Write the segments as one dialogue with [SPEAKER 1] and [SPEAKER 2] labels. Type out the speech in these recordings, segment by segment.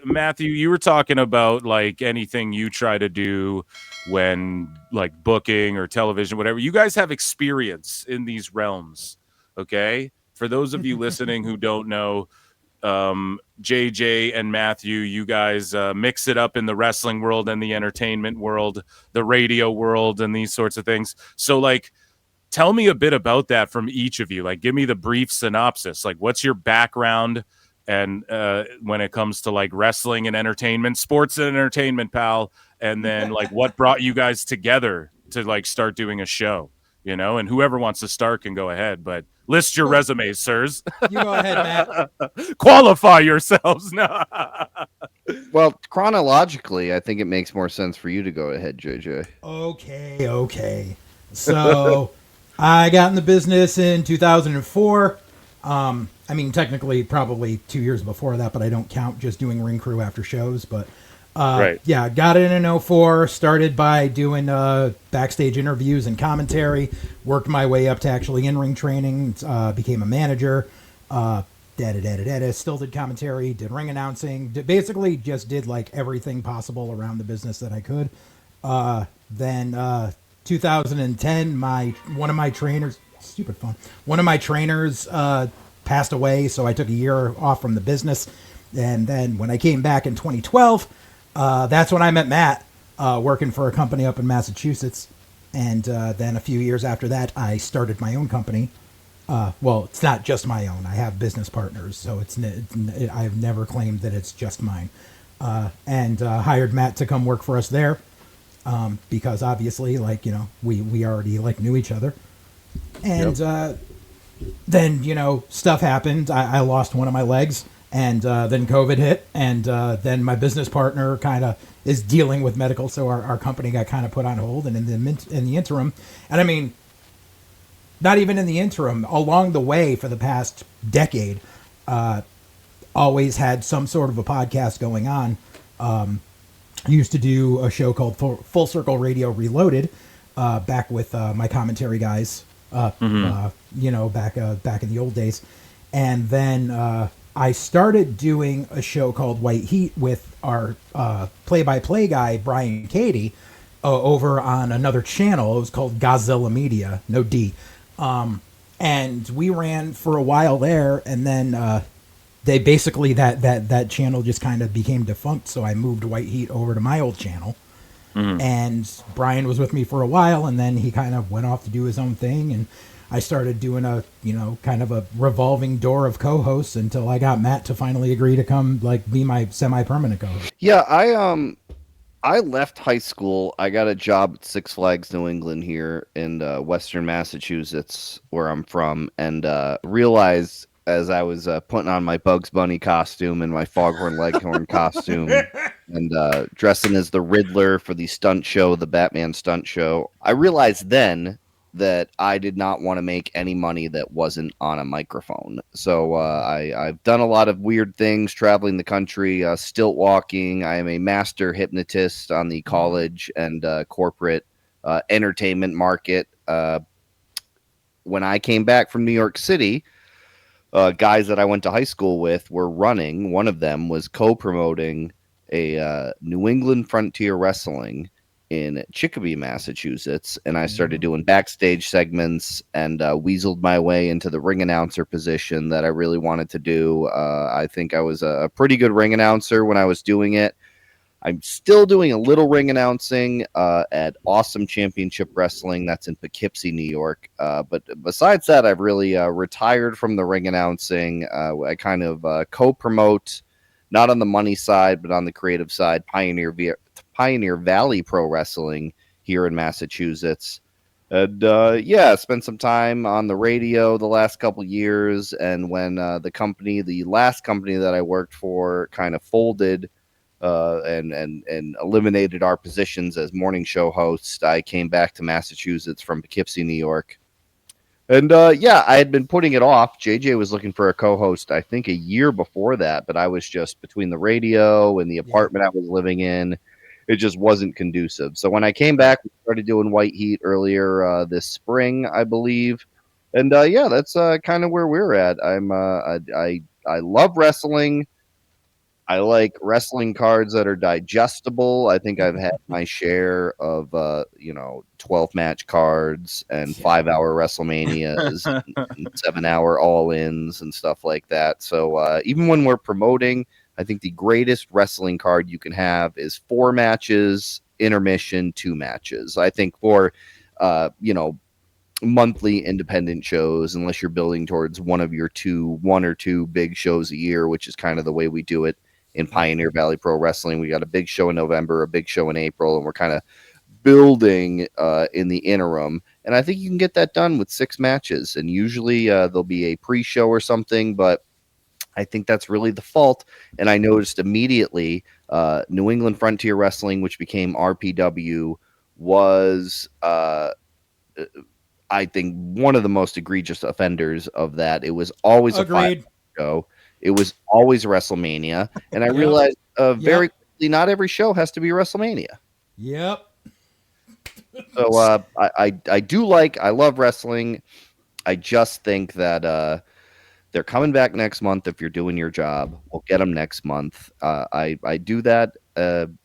[SPEAKER 1] Matthew, you were talking about like anything you try to do when like booking or television, whatever. You guys have experience in these realms, okay? For those of you listening who don't know, JJ and Matthew, you guys mix it up in the wrestling world and the entertainment world, the radio world, and these sorts of things. So, like, tell me a bit about that from each of you. Like, give me the brief synopsis. Like, what's your background? And when it comes to like wrestling and entertainment, sports and entertainment, pal, and then like what brought you guys together to like start doing a show, you know? And whoever wants to start can go ahead, but list your resumes, sirs.
[SPEAKER 2] You go ahead, Matt.
[SPEAKER 1] Qualify yourselves. No.
[SPEAKER 3] Well, chronologically, I think it makes more sense for you to go ahead, JJ.
[SPEAKER 2] Okay. So I got in the business in 2004. I mean, technically, probably 2 years before that, but I don't count just doing ring crew after shows. But
[SPEAKER 1] Right.
[SPEAKER 2] yeah, got in 04. Started by doing backstage interviews and commentary. Worked my way up to actually in-ring training. Became a manager. Still did commentary. Did ring announcing. Basically, just did like everything possible around the business that I could. Then 2010, one of my trainers passed away, so I took a year off from the business. And then when I came back in 2012, that's when I met Matt, working for a company up in Massachusetts. And then a few years after that, I started my own company. Well, it's not just my own. I have business partners, so I've never claimed that it's just mine. And hired Matt to come work for us there, because obviously, like, you know, we already like knew each other. And then, you know, stuff happened. I lost one of my legs, and then COVID hit, and then my business partner kind of is dealing with medical, so our company got kind of put on hold. And in the interim, and I mean, not even in the interim, along the way for the past decade, always had some sort of a podcast going on. Used to do a show called Full Circle Radio Reloaded, back with my commentary guys, you know, back in the old days. And then I started doing a show called White Heat with our play-by-play guy, Brian Cady, over on another channel. It was called Godzilla Media, no D. And we ran for a while there, and then they basically that channel just kind of became defunct. So I moved White Heat over to my old channel, and Brian was with me for a while, and then he kind of went off to do his own thing, and I started doing a, you know, kind of a revolving door of co-hosts until I got Matt to finally agree to come like be my semi-permanent co-host.
[SPEAKER 3] Yeah, I left high school. I got a job at Six Flags New England here in Western Massachusetts, where I'm from, and realized as I was putting on my Bugs Bunny costume and my Foghorn Leghorn costume and dressing as the Riddler for the stunt show, the Batman stunt show, I realized then that I did not want to make any money that wasn't on a microphone. So I've done a lot of weird things, traveling the country, stilt walking. I am a master hypnotist on the college and corporate entertainment market. When I came back from New York City, guys that I went to high school with were running. One of them was co-promoting a New England Frontier Wrestling in Chicopee, Massachusetts, and I started doing backstage segments and weaseled my way into the ring announcer position that I really wanted to do. I think I was a pretty good ring announcer when I was doing it. I'm still doing a little ring announcing at Awesome Championship Wrestling. That's in Poughkeepsie, New York. But besides that, I've really retired from the ring announcing. I kind of co-promote, not on the money side, but on the creative side, Pioneer Valley Pro Wrestling here in Massachusetts. And spent some time on the radio the last couple years. And when the last company that I worked for kind of folded and eliminated our positions as morning show hosts, I came back to Massachusetts from Poughkeepsie, New York. And I had been putting it off. JJ was looking for a co-host, I think, a year before that, but I was just between the radio and the apartment I was living in. It just wasn't conducive. So when I came back, we started doing White Heat earlier this spring, I believe. And that's kind of where we're at. I love wrestling. I like wrestling cards that are digestible. I think I've had my share of 12 match cards and
[SPEAKER 2] Yeah.
[SPEAKER 3] 5-hour WrestleManias and 7-hour all-ins and stuff like that. So even when we're promoting, I think the greatest wrestling card you can have is 4 matches, intermission, 2 matches. I think for monthly independent shows, unless you're building towards one or two big shows a year, which is kind of the way we do it in Pioneer Valley Pro Wrestling. We got a big show in November, a big show in April, and we're kind of building in the interim. And I think you can get that done with 6 matches. And usually there'll be a pre-show or something, but I think that's really the fault. And I noticed immediately New England Frontier Wrestling, which became RPW, was I think one of the most egregious offenders of that. It was always
[SPEAKER 2] Agreed.
[SPEAKER 3] a show. It was always WrestleMania, and I realized very quickly not every show has to be WrestleMania.
[SPEAKER 2] Yep.
[SPEAKER 3] So I love wrestling. I just think that they're coming back next month. If you're doing your job, we'll get them next month. I do that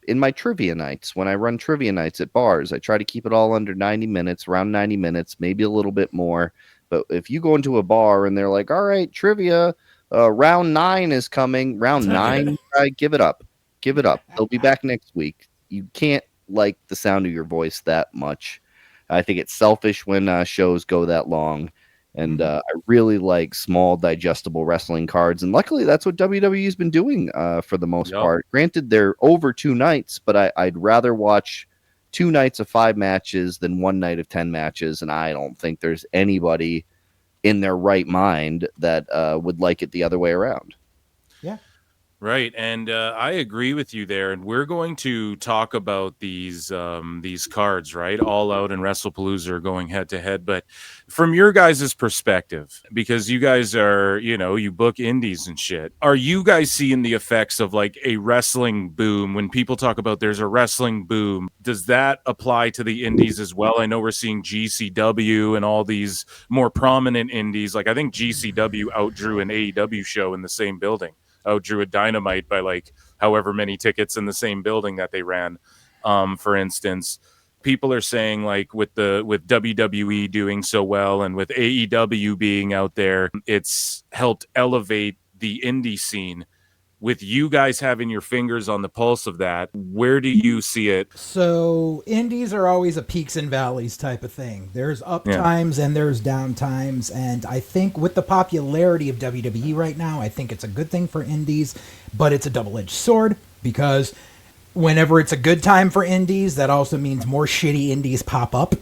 [SPEAKER 3] in my trivia nights. When I run trivia nights at bars, I try to keep it all under 90 minutes, around 90 minutes, maybe a little bit more. But if you go into a bar and they're like, all right, trivia, round 9 is coming. Round 9, give it up. Give it up. They'll be back next week. You can't like the sound of your voice that much. I think it's selfish when shows go that long. And I really like small, digestible wrestling cards. And luckily, that's what WWE's been doing for the most part. Granted, they're over 2 nights, but I'd rather watch 2 nights of 5 matches than 1 night of 10 matches. And I don't think there's anybody in their right mind that would like it the other way around.
[SPEAKER 2] Yeah.
[SPEAKER 1] Right, and I agree with you there. And we're going to talk about these cards, right? All Out and WrestlePalooza are going head to head. But from your guys' perspective, because you guys are, you book indies and shit, are you guys seeing the effects of like a wrestling boom? When people talk about there's a wrestling boom, does that apply to the indies as well? I know we're seeing GCW and all these more prominent indies. Like I think GCW outdrew an AEW show in the same building. Outdrew a Dynamite by like however many tickets in the same building that they ran. For instance, people are saying like with WWE doing so well and with AEW being out there, it's helped elevate the indie scene. With you guys having your fingers on the pulse of that, where do you see it?
[SPEAKER 2] So indies are always a peaks and valleys type of thing. There's up times and there's down times. And I think with the popularity of WWE right now, I think it's a good thing for indies, but it's a double-edged sword because whenever it's a good time for indies, that also means more shitty indies pop up.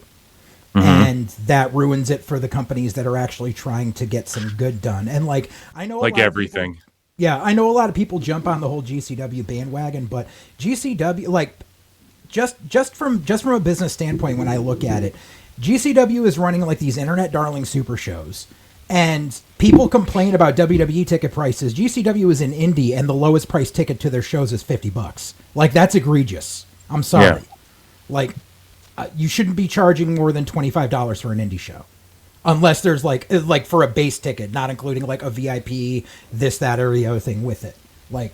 [SPEAKER 2] And that ruins it for the companies that are actually trying to get some good done. And like, I know
[SPEAKER 1] like everything.
[SPEAKER 2] Yeah, I know a lot of people jump on the whole GCW bandwagon, but GCW, like, just from a business standpoint, when I look at it, GCW is running like these internet darling super shows, and people complain about WWE ticket prices. GCW is an indie, and the lowest price ticket to their shows is $50. Like, that's egregious. I'm sorry. Yeah. Like, you shouldn't be charging more than $25 for an indie show. Unless there's like for a base ticket, not including like a VIP, this, that, or the other thing with it. Like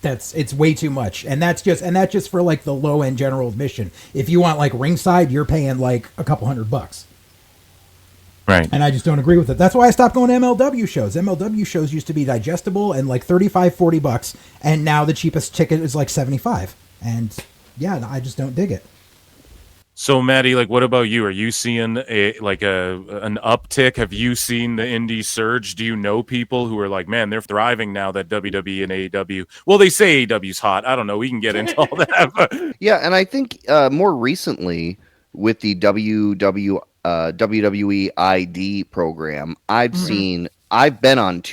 [SPEAKER 2] it's way too much. And that's just for like the low end general admission. If you want like ringside, you're paying like a couple $100.
[SPEAKER 1] Right.
[SPEAKER 2] And I just don't agree with it. That's why I stopped going to MLW shows. MLW shows used to be digestible and like $35-$40, and now the cheapest ticket is like $75. And yeah, I just don't dig it.
[SPEAKER 1] So, Maddie, like, what about you? Are you seeing an uptick? Have you seen the indie surge? Do you know people who are like, man, they're thriving now that WWE and AEW? Well, they say AEW's hot. I don't know. We can get into all that. But...
[SPEAKER 3] Yeah, and I think more recently with the WWE ID program, I've been on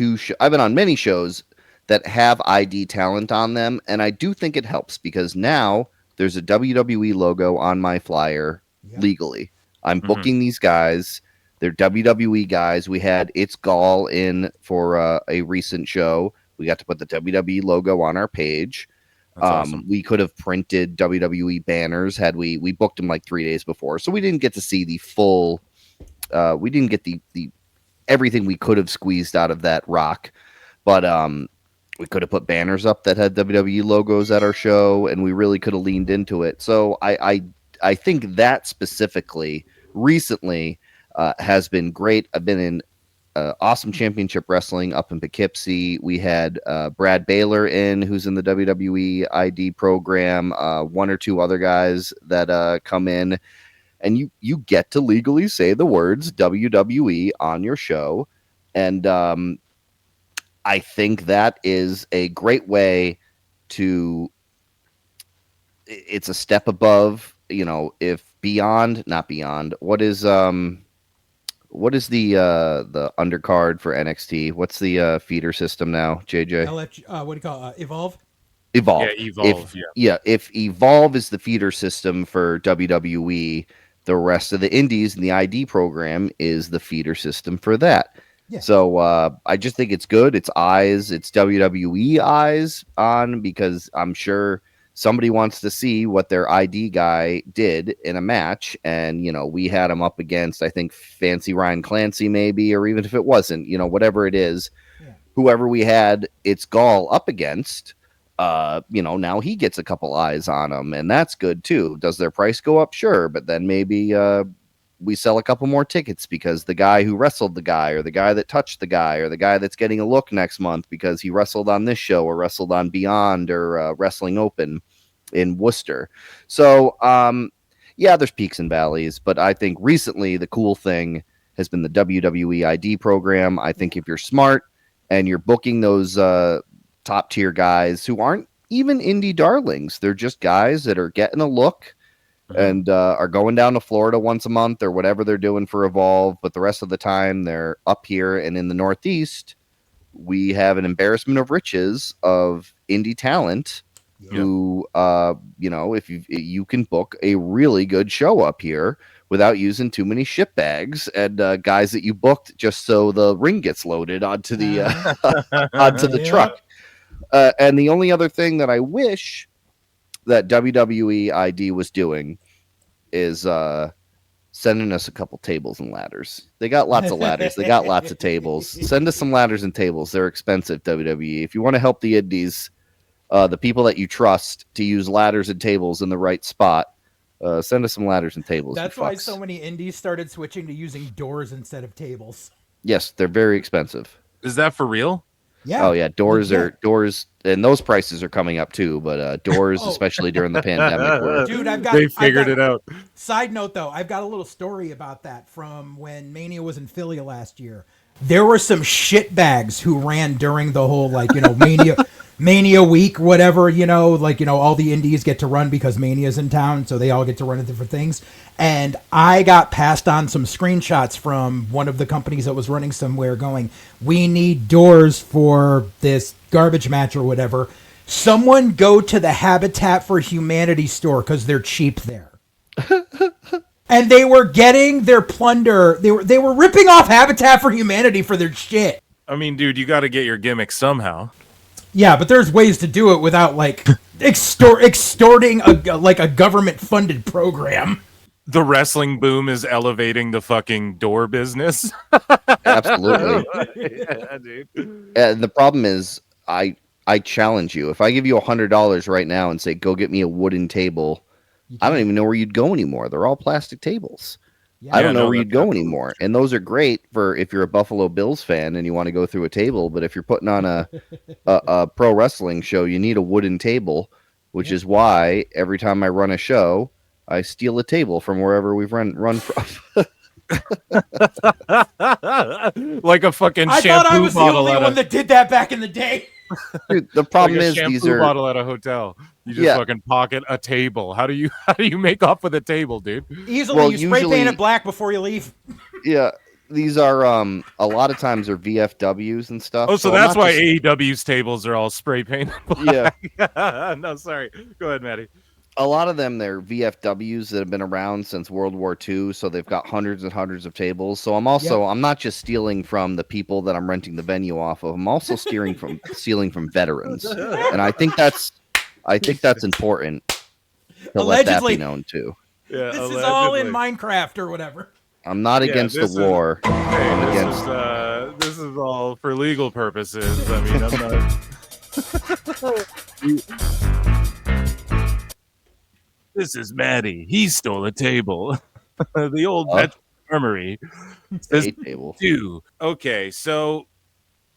[SPEAKER 3] many shows that have ID talent on them, and I do think it helps because now there's a WWE logo on my flyer legally. I'm booking these guys. They're WWE guys. We had It's Gall in for a recent show. We got to put the WWE logo on our page. Awesome. We could have printed WWE banners had we booked them like 3 days before. So we didn't get to see the full, we didn't get the everything we could have squeezed out of that rock. But We could have put banners up that had WWE logos at our show, and we really could have leaned into it. So I think that specifically recently has been great. I've been in awesome championship wrestling up in Poughkeepsie. We had Brad Baylor in, who's in the WWE ID program, one or two other guys that come in, and you get to legally say the words WWE on your show. And I think that is a great way to, it's a step above, if not beyond, what is the undercard for NXT? What's the feeder system now, JJ?
[SPEAKER 2] What do you call it? Evolve?
[SPEAKER 3] Evolve.
[SPEAKER 1] Yeah, Evolve.
[SPEAKER 3] If Evolve is the feeder system for WWE, the rest of the indies and the ID program is the feeder system for that.
[SPEAKER 2] Yeah.
[SPEAKER 3] So I just think it's good. It's WWE eyes on, because I'm sure somebody wants to see what their ID guy did in a match. And, we had him up against, I think, Fancy Ryan Clancy maybe, or even if it wasn't, whatever it is, whoever we had it's Gall up against, now he gets a couple eyes on him, and that's good too. Does their price go up? Sure. But then maybe we sell a couple more tickets because the guy who wrestled the guy, or the guy that touched the guy, or the guy that's getting a look next month because he wrestled on this show or wrestled on Beyond or Wrestling Open in Worcester. So, there's peaks and valleys, but I think recently the cool thing has been the WWE ID program. I think if you're smart and you're booking those top tier guys who aren't even indie darlings, they're just guys that are getting a look and are going down to Florida once a month or whatever they're doing for Evolve, but the rest of the time they're up here and in the Northeast. We have an embarrassment of riches of indie talent who, if you can book a really good show up here without using too many ship bags and guys that you booked just so the ring gets loaded onto the onto the truck. And the only other thing that I wish that WWE ID was doing is sending us a couple tables and ladders. They got lots of ladders. They got lots of tables. Send us some ladders and tables. They're expensive, WWE. If you want to help the indies, the people that you trust to use ladders and tables in the right spot, send us some ladders and tables.
[SPEAKER 2] That's why so many indies started switching to using doors instead of tables.
[SPEAKER 3] Yes, they're very expensive.
[SPEAKER 1] Is that for real?
[SPEAKER 2] Yeah.
[SPEAKER 3] Oh yeah, doors, and those prices are coming up too. But doors, especially during the pandemic,
[SPEAKER 2] dude,
[SPEAKER 1] they figured it out.
[SPEAKER 2] Side note though, I've got a little story about that from when Mania was in Philly last year. There were some shitbags who ran during the whole Mania week, whatever, all the indies get to run because Mania's in town, so they all get to run at different things. And I got passed on some screenshots from one of the companies that was running somewhere going, we need doors for this garbage match or whatever. Someone go to the Habitat for Humanity store because they're cheap there. And they were getting their plunder. They were ripping off Habitat for Humanity for their shit.
[SPEAKER 1] I mean, dude, you got to get your gimmick somehow.
[SPEAKER 2] Yeah, but there's ways to do it without extorting a government funded program.
[SPEAKER 3] The wrestling boom is elevating the fucking door business.
[SPEAKER 4] Absolutely.
[SPEAKER 3] Yeah, dude.
[SPEAKER 4] And the problem is, I challenge you. If I give you $100 right now and say, go get me a wooden table, I don't even know where you'd go anymore. They're all plastic tables.
[SPEAKER 2] Yeah.
[SPEAKER 4] I don't know where you'd go anymore. And those are great for if you're a Buffalo Bills fan and you want to go through a table. But if you're putting on a pro wrestling show, you need a wooden table, which is why every time I run a show, I steal a table from wherever we've run from.
[SPEAKER 3] Like a fucking
[SPEAKER 2] I
[SPEAKER 3] shampoo
[SPEAKER 2] thought I was the
[SPEAKER 3] bottle
[SPEAKER 2] only
[SPEAKER 3] at
[SPEAKER 2] one that did that back in the day.
[SPEAKER 4] Dude, the problem
[SPEAKER 3] like a
[SPEAKER 4] is
[SPEAKER 3] shampoo
[SPEAKER 4] these are
[SPEAKER 3] bottle at a hotel. You just fucking pocket a table. How do you make off with a table, dude?
[SPEAKER 2] Easily,
[SPEAKER 4] Well,
[SPEAKER 2] you spray paint
[SPEAKER 4] usually-
[SPEAKER 2] it black before you leave.
[SPEAKER 4] yeah. These are a lot of times are VFWs and stuff.
[SPEAKER 3] Oh, so
[SPEAKER 4] I'm
[SPEAKER 3] that's
[SPEAKER 4] not
[SPEAKER 3] why
[SPEAKER 4] just-
[SPEAKER 3] AEW's tables are all spray painted
[SPEAKER 4] Yeah.
[SPEAKER 3] black. No, sorry. Go ahead, Maddie.
[SPEAKER 4] A lot of them, they're VFWs that have been around since World War II, so they've got hundreds and hundreds of tables. So I'm not just stealing from the people that I'm renting the venue off of. I'm also stealing from veterans, and I think that's important to let that
[SPEAKER 2] Allegedly.
[SPEAKER 4] be known too.
[SPEAKER 3] Yeah,
[SPEAKER 2] This is all in Minecraft or whatever.
[SPEAKER 4] I'm not against the
[SPEAKER 3] this is-
[SPEAKER 4] war.
[SPEAKER 3] Hey,
[SPEAKER 4] I'm
[SPEAKER 3] this
[SPEAKER 4] against.
[SPEAKER 3] is all for legal purposes. I mean, I'm not.
[SPEAKER 1] This is Maddie. He stole a table. The old veteran armory says
[SPEAKER 3] A table.
[SPEAKER 1] two. Okay, so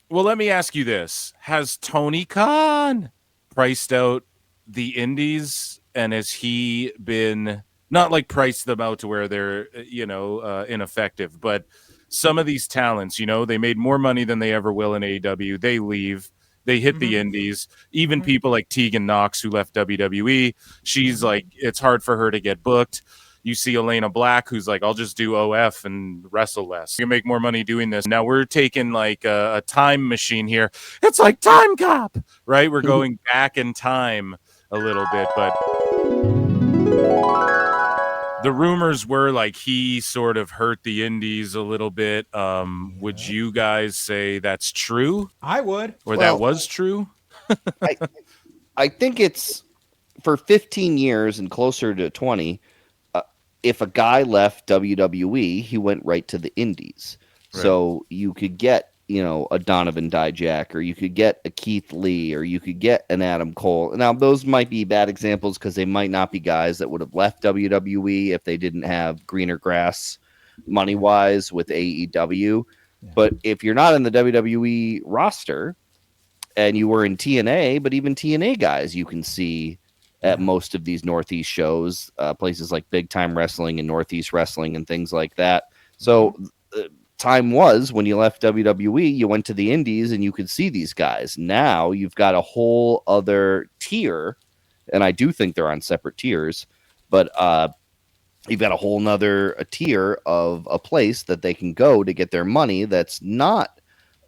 [SPEAKER 1] well, let me ask you this: has Tony Khan priced out the indies, and has he been not like priced them out to where they're ineffective, but some of these talents, they made more money than they ever will in AEW. They leave. They hit the indies. Even people like Tegan Knox, who left WWE, she's like, it's hard for her to get booked. You see Elena Black, who's like, I'll just do OF and wrestle less. You can make more money doing this. Now we're taking like a time machine here. It's like Time Cop, right? We're going back in time a little bit, but the rumors were like he sort of hurt the indies a little bit. Would you guys say that's true?
[SPEAKER 2] I would.
[SPEAKER 1] Or that was true?
[SPEAKER 3] I think it's for 15 years and closer to 20. If a guy left WWE, he went right to the indies. Right. So you could get, a Donovan Dijak, or you could get a Keith Lee, or you could get an Adam Cole. Now, those might be bad examples because they might not be guys that would have left WWE if they didn't have greener grass money-wise with AEW. Yeah. But if you're not in the WWE roster and you were in TNA, but even TNA guys you can see at most of these Northeast shows, places like Big Time Wrestling and Northeast Wrestling and things like that. So time was when you left WWE, you went to the indies and you could see these guys. Now you've got a whole other tier, and I do think they're on separate tiers, but you've got a whole nother tier of a place that they can go to get their money that's not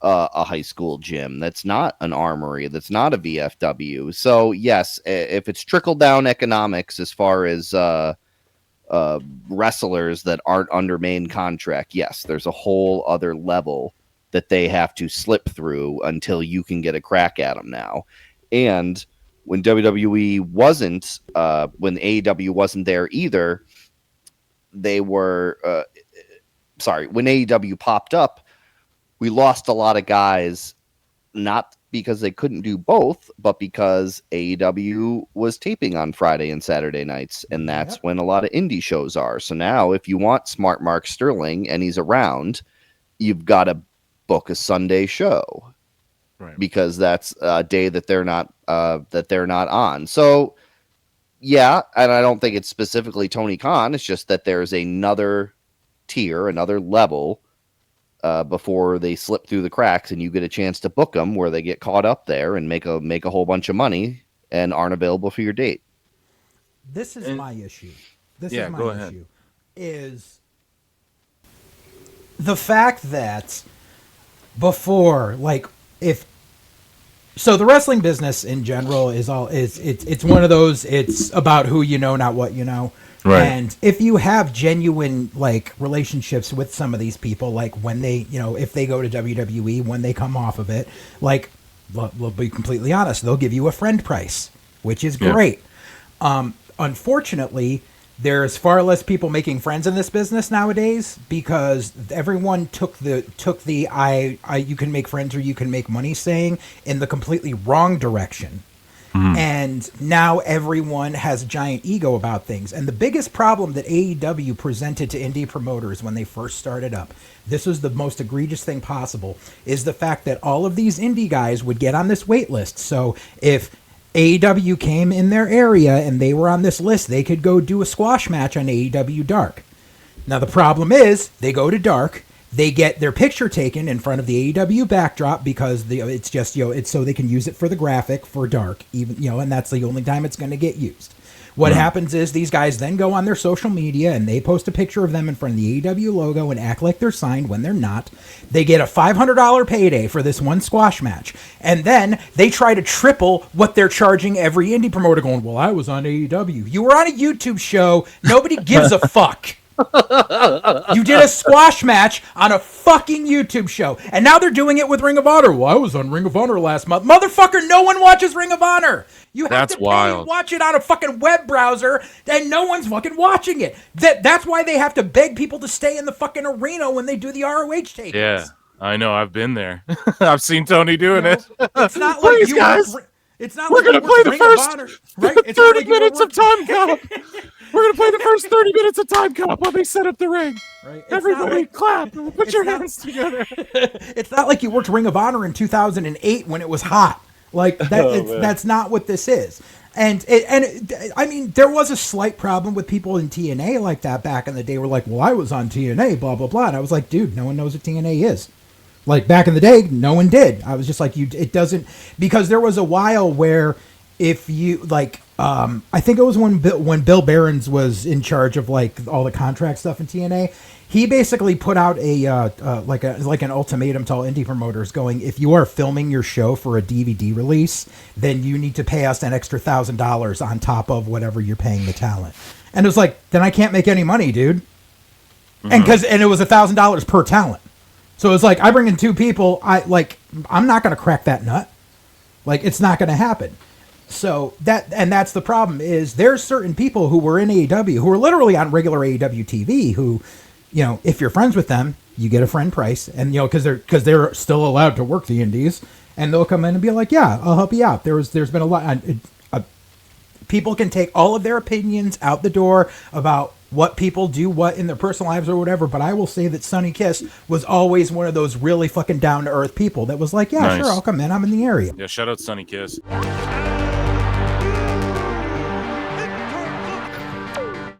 [SPEAKER 3] a high school gym, that's not an armory, that's not a VFW. So yes, if it's trickle down economics as far as wrestlers that aren't under main contract, yes, there's a whole other level that they have to slip through until you can get a crack at them now. And when WWE wasn't, when AEW wasn't there either, they were, when AEW popped up, we lost a lot of guys, not because they couldn't do both, but because AEW was taping on Friday and Saturday nights, and that's when a lot of indie shows are. So now if you want Smart Mark Sterling and he's around, you've got to book a Sunday show, right? Because that's a day that they're not on. So yeah, and I don't think it's specifically Tony Khan. It's just that there's another tier, another level before they slip through the cracks and you get a chance to book them where they get caught up there and make a whole bunch of money and aren't available for your date.
[SPEAKER 2] This is my issue. Is the fact that before, like, so the wrestling business in general is it's one of those, it's about who you know, not what you know. Right. And if you have genuine like relationships with some of these people, like when they, if they go to WWE, when they come off of it, like we'll be completely honest, they'll give you a friend price, which is great. Unfortunately, there's far less people making friends in this business nowadays because everyone took the you can make friends or you can make money saying in the completely wrong direction. And now everyone has a giant ego about things. And the biggest problem that AEW presented to indie promoters when they first started up, this was the most egregious thing possible, is the fact that all of these indie guys would get on this wait list. So if AEW came in their area and they were on this list, they could go do a squash match on AEW Dark. Now the problem is they go to Dark, they get their picture taken in front of the AEW backdrop because it's just, it's so they can use it for the graphic for Dark, even, and that's the only time it's going to get used. What happens is these guys then go on their social media and they post a picture of them in front of the AEW logo and act like they're signed when they're not. They get a $500 payday for this one squash match. And then they try to triple what they're charging every indie promoter going, well, I was on AEW. You were on a YouTube show. Nobody gives a fuck. You did a squash match on a fucking YouTube show, and now they're doing it with Ring of Honor. Well, I was on Ring of Honor last month. Motherfucker, no one watches Ring of Honor. You have to pay and watch it on a fucking web browser, and no one's fucking watching it. That's why they have to beg people to stay in the fucking arena when they do the ROH tapings.
[SPEAKER 1] Yeah. I know. I've been there. I've seen Tony doing it.
[SPEAKER 2] It's not like
[SPEAKER 1] Please,
[SPEAKER 2] you
[SPEAKER 1] guys.
[SPEAKER 2] It's not
[SPEAKER 1] We're
[SPEAKER 2] like
[SPEAKER 1] gonna
[SPEAKER 2] you
[SPEAKER 1] play the
[SPEAKER 2] Ring of
[SPEAKER 1] first
[SPEAKER 2] Honor, right? It's
[SPEAKER 1] 30
[SPEAKER 2] not like you
[SPEAKER 1] minutes
[SPEAKER 2] were
[SPEAKER 1] of Time Cop. We're gonna play the first 30 minutes of Time Cop while they set up the ring.
[SPEAKER 2] Right. It's
[SPEAKER 1] Everybody
[SPEAKER 2] not
[SPEAKER 1] clap. Put your
[SPEAKER 2] not-
[SPEAKER 1] hands together.
[SPEAKER 2] It's not like you worked Ring of Honor in 2008 when it was hot. Like that. That's not what this is. I mean, there was a slight problem with people in TNA like that back in the day. Were like, well, I was on TNA, blah blah blah. And I was like, dude, no one knows what TNA is. Like back in the day, no one did. I was just like, it doesn't, because there was a while where if you like, I think it was when Bill Behrens was in charge of like all the contract stuff in TNA. He basically put out like an ultimatum to all indie promoters, going, if you are filming your show for a DVD release, then you need to pay us an extra $1,000 on top of whatever you're paying the talent. And it was like, then I can't make any money, dude. And it was $1,000 per talent. So it's like, I bring in two people, I'm not going to crack that nut. Like, it's not going to happen. So that's the problem, is there's certain people who were in AEW, who are literally on regular AEW TV, who, you know, if you're friends with them, you get a friend price, and, you know, because they're still allowed to work the indies, and they'll come in and be like, yeah, I'll help you out. There's been a lot. People can take all of their opinions out the door about what people do, what in their personal lives or whatever, but I will say that Sonny Kiss was always one of those really fucking down to earth people that was like, yeah,
[SPEAKER 1] Nice.
[SPEAKER 2] sure, I'll come in. I'm in the area.
[SPEAKER 1] Yeah, shout out Sonny Kiss.